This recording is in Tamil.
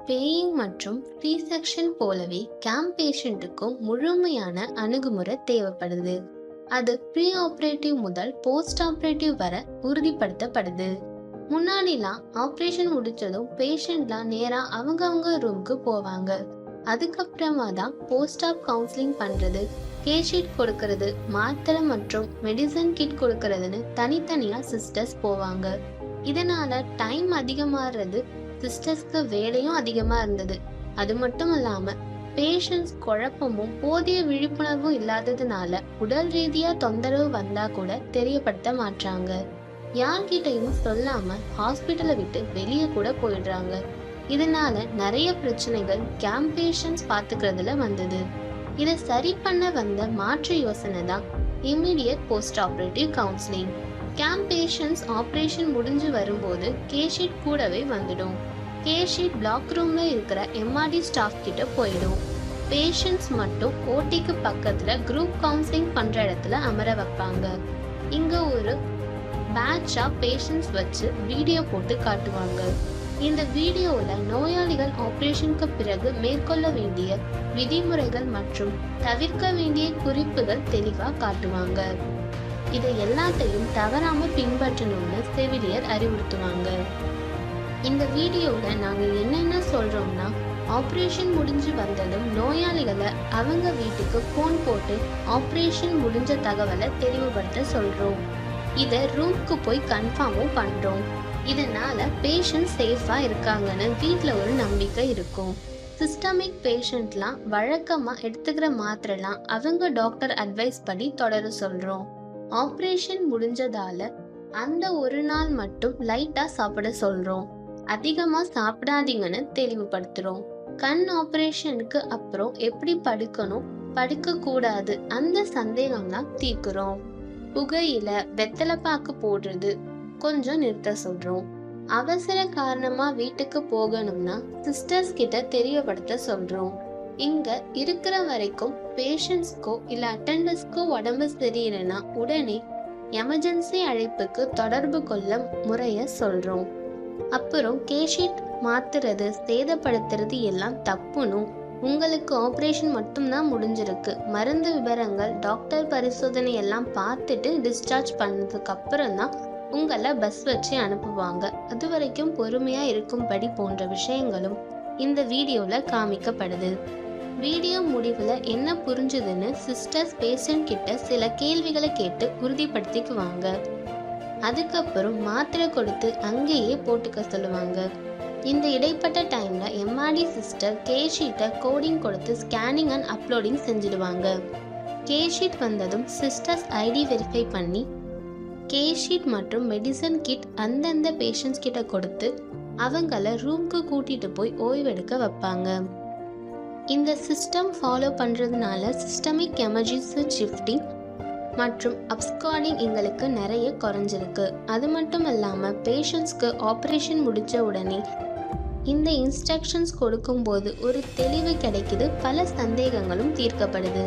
பேயிங் மற்றும் ப்ரீ செக்ஷன் போலவே கேம் பேஷண்ட்டுக்கும் முழுமையான அணுகுமுறை தேவைப்படுது. அது ப்ரீ ஆப்ரேட்டிவ் முதல் போஸ்ட் ஆப்ரேட்டிவ் வரை உறுதிப்படுத்தப்படுது. முன்னாடிலாம் ஆப்ரேஷன் முடிச்சதும் பேஷண்ட்லாம் நேரா அவங்க ரூமுக்கு போவாங்க. அதுக்கப்புறமா தான் போஸ்ட் ஆப் கவுன்சிலிங் பண்றது, கேஷீட் கொடுக்கறது, மாத்திரை மற்றும் மெடிசன் கிட் கொடுக்கறதுன்னு தனித்தனியா சிஸ்டர்ஸ் போவாங்க. இதனால டைம் அதிகமாகிறது, சிஸ்டர்ஸ்க்கு வேலையும் அதிகமா இருந்தது. அது மட்டும் இல்லாம பேஷண்ட்ஸ் குழப்பமும் போதிய விழிப்புணர்வும் இல்லாததுனால உடல் ரீதியா தொந்தரவு வந்தா கூட தெரியப்படுத்த மாட்டாங்க. யார்கிட்டையும் சொல்லாம ஹாஸ்பிட்டலை விட்டு வெளியே கூட போயிடுறாங்க. இதனால நிறைய பிரச்சனைகள் கேம் பேஷண்ட்ஸ் பாத்துக்கிறதுல வந்தது. இதை சரி பண்ண வந்த மாற்று யோசனை தான் immediate post operative counselling. Game patients operation முடிஞ்சு வரும்போது கேஷீட் கூடவே வந்துடும். கேஷீட் பிளாக் ரூம்ல இருக்கிற எம்ஆர்டி ஸ்டாஃப் கிட்ட போயிடும். பேஷண்ட்ஸ் மட்டும் ஓடிக்கு பக்கத்துல குரூப் கவுன்சிலிங் பண்ற இடத்துல அமர வைப்பாங்க. இங்க ஒரு பேட்சா பேஷண்ட்ஸ் வச்சு வீடியோ போட்டு காட்டுவாங்க. இந்த வீடியோல நோயாளிகள் ஆபரேஷனுக்கு பிறகு மேற்கொள்ள வேண்டிய விதிமுறைகள் மற்றும் தவிர்க்க வேண்டிய குறிப்புகள் தெளிவா காட்டுவாங்க. இதை எல்லாத்தையும் தவறாம பின்பற்றணும்னு செவிலியர் அறிவுறுத்துவாங்க. இந்த வீடியோல நாங்க என்னென்ன சொல்றோம்னா, ஆப்ரேஷன் முடிஞ்சு வந்ததும் நோயாளிகளை அவங்க வீட்டுக்கு போன் போட்டு ஆப்ரேஷன் முடிஞ்ச தகவலை தெளிவுபடுத்த சொல்றோம். இதை ரூம்க்கு போய் கன்ஃபார்மும் பண்றோம். இதனால பேஷண்ட் சேஃபா இருக்காங்கன்னு வீட்ல ஒரு நம்பிக்கை இருக்கும். சிஸ்டமிக் பேஷண்ட்லாம் வழக்கமா எடுத்துக்கிற மாத்திரைலாம் அவங்க டாக்டர் அட்வைஸ் படி தொடர சொல்றோம். ஆப்ரேஷன் முடிஞ்சதால அந்த ஒரு நாள் மட்டும் லைட்டா சாப்பிட சொல்றோம். அதிகமா சாப்பிடாதீங்கன்னு தெளிவுபடுத்துறோம். கண் ஆப்ரேஷனுக்கு அப்புறம் எப்படி படுக்கணும், படுக்க கூடாது அந்த சந்தேகம்லாம் தீர்க்கிறோம். புகையில வெத்தலை பாக்கு போடுறது கொஞ்சம் நிறுத்த சொல்றோம். அவசர காரணமா வீட்டுக்கு போகணும்னா சிஸ்டர்ஸ் கிட்ட தெரியப்படுத்த சொல்றோம். இங்க இருக்கிற வரைக்கும் பேஷண்ட்ஸ்க்கோ இல்ல அட்டெண்டர்ஸ்க்கோ உடம்பு சரியில்லைன்னா உடனே எமர்ஜென்சி அழைப்புக்கு தொடர்பு கொள்ள முறைய சொல்றோம். அப்புறம் கேஷீட் மாத்துறது, சேதப்படுத்துறது எல்லாம் தப்புனும், உங்களுக்கு ஆப்ரேஷன் மட்டும்தான் முடிஞ்சிருக்கு, மருந்து விவரங்கள், டாக்டர் பரிசோதனை எல்லாம் பார்த்துட்டு டிஸ்சார்ஜ் பண்ணதுக்கு அப்புறம் தான் உங்களை பஸ் வச்சு அனுப்புவாங்க, அது வரைக்கும் பொறுமையா இருக்கும்படி போன்ற விஷயங்களும் இந்த வீடியோல காமிக்கப்படுது. வீடியோ முடிவுல என்ன புரிஞ்சுதுன்னு சிஸ்டர்ஸ் பேஷண்ட் கிட்ட சில கேள்விகளை கேட்டு உறுதிப்படுத்திக்குவாங்க. அதுக்கப்புறம் மாத்திரை கொடுத்து அங்கேயே போட்டுக்க சொல்லுவாங்க. இந்த இடைப்பட்ட டைம்ல எம்ஆர்டி சிஸ்டர் கேஷீட்டை கோடிங் கொடுத்து ஸ்கேனிங் அண்ட் அப்லோடிங் செஞ்சிடுவாங்க. கேஷீட் வந்ததும் சிஸ்டர்ஸ் ஐடி வெரிஃபை பண்ணி கேஷீட் மற்றும் மெடிசன் கிட் அந்தந்த பேஷண்ட்ஸ் கிட்ட கொடுத்து அவங்கள ரூம்க்கு கூட்டிட்டு போய் ஓய்வெடுக்க வைப்பாங்க. இந்த சிஸ்டம் ஃபாலோ பண்றதுனால சிஸ்டமிக் எமர்ஜென்சி ஷிஃப்டிங் மற்றும் அப்ஸ்கார்டிங் எங்களுக்கு நிறைய குறைஞ்சிருக்கு. அது மட்டும் இல்லாமல் பேஷண்ட்ஸ்க்கு ஆப்ரேஷன் முடிச்ச உடனே இந்த இன்ஸ்ட்ரக்ஷன்ஸ் கொடுக்கும்போது ஒரு தெளிவு கிடைக்குது, பல சந்தேகங்களும் தீர்க்கப்படுது.